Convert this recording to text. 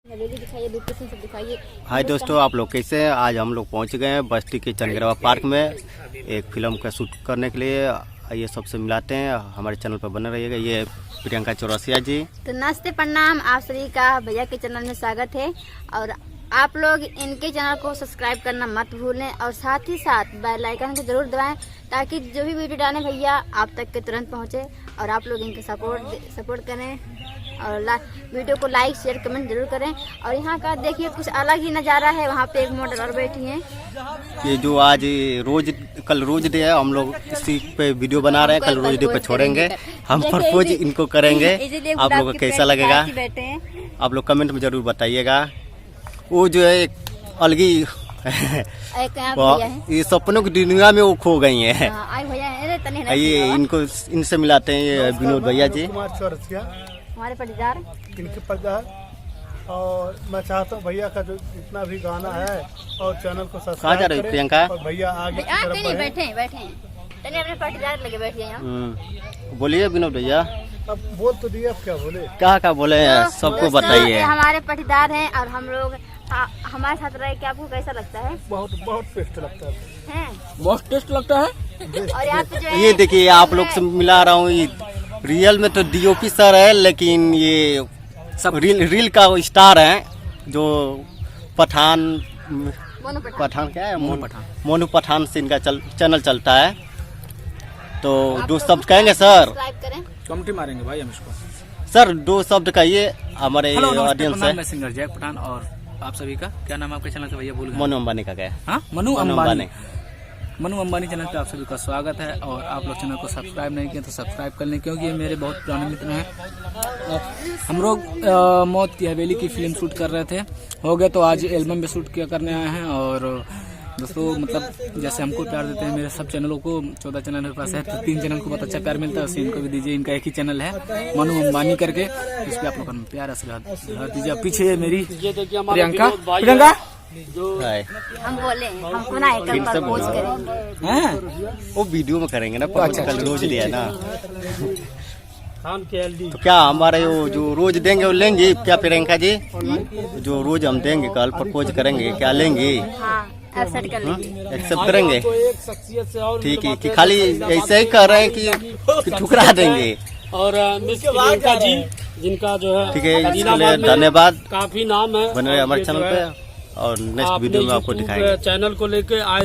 हाय दोस्तों, आप लोग कैसे हैं। आज हम लोग पहुंच गए हैं बस्ती के चनगरवा पार्क में एक फिल्म का शूट करने के लिए। ये सबसे मिलाते हैं, हमारे चैनल पर बने रहिएगा। ये प्रियंका चौरसिया जी। तो नमस्ते, प्रणाम। आप सभी का भैया के चैनल में स्वागत है और आप लोग इनके चैनल को सब्सक्राइब करना मत भूलें और साथ ही साथ बेल आइकन को जरूर दबाएं ताकि जो भी वीडियो डालें भैया आप तक के तुरंत पहुंचे और आप लोग इनके सपोर्ट करें और वीडियो को लाइक शेयर कमेंट जरूर करें। और यहाँ का देखिए कुछ अलग ही नज़ारा है। वहाँ पे एक मॉडल और बैठी हैं। ये जो आज कल रोज डे है, हम लोग इसी पे वीडियो बना रहे हैं। कल रोज डे पे छोड़ेंगे, हम प्रपोज इनको करेंगे। आप लोगों को कैसा लगेगा आप लोग कमेंट में जरूर बताइएगा। वो जो है अलगी ये सपनों की दुनिया में वो खो गई है। ये इनसे मिलाते हैं। ये विनोद भैया जी, हमारे पटीदार, इनके पटीदार। और मैं चाहता हूँ भैया का जो जितना भी गाना है और चैनल को सब्सक्राइब करें। प्रियंका और भैया आगे की तरफ बैठे अपने पटीदार लगे बैठे हैं। बोलिए विनोद भैया। अब बोल तो दिए, अब क्या बोले, क्या बोले हैं, सबको बताइए। हमारे पटीदार हैं और हम लोग हमारे साथ रहे कि आपको कैसा लगता है? बहुत बहुत टेस्ट लगता है। बहुत टेस्ट लगता है। और यहाँ पे जो है ये देखिए, आप लोग से मिला रहा हूँ। रियल में तो डीओपी सर है, लेकिन ये सब रील का स्टार है जो पठान क्या है, मोनू पठान से इनका चैनल चलता है। तो दो शब्द कहेंगे सर, सब्सक्राइब करें, कमेंटी मारेंगे भाई हम इसको। सर दो शब्द कहिए हमारे ऑडियंस है। मैं सिंगर जय पठान और आप सभी का क्या नाम है आपके चैनल का भैया? भूल गए। मनु अंबानी का क्या है? हाँ, मनु अंबानी चैनल पे आप सभी का स्वागत है। और आप लोग चैनल को सब्सक्राइब नहीं किए तो सब्सक्राइब कर लें, क्योंकि ये मेरे बहुत पुराने मित्र हैं। हम लोग मौत की हवेली की फिल्म शूट कर रहे थे, हो गए तो आज एल्बम पे शूट किया करने आए हैं। और दोस्तों मतलब जैसे हमको प्यार देते हैं मेरे सब चैनलों को, 14 चैनल मेरे पास है तो 3 चैनल को बहुत अच्छा प्यार मिलता है, उसे इनको भी दीजिए। इनका एक ही चैनल है मनु अंबानी करके, इस पे आप लोगों को प्यार आशीर्वाद दीजिए। पीछे मेरी प्रियंका हम बोले हमको ना एक प्रपोज करेंगे। वो वीडियो में करेंगे ना। अच्छा, कल रोज लिया ना। तो क्या हमारे वो जो रोज देंगे वो लेंगे क्या प्रियंका जी? जो रोज हम देंगे कल प्रपोज करेंगे, क्या लेंगे? एक्सेप्ट कर लेंगे, एक्सेप्ट करेंगे। ठीक है, कि खाली ऐसे ही कर रहे हैं कि ठुकरा देंगे। और मिस प्रियंका जी जिनका जो है ठीक है, इसके लिए धन्यवाद। काफी नाम है, बने रहे हमारे चैनल पे और नेक्स्ट वीडियो में आपको दिखाएंगे। चैनल को लेके आए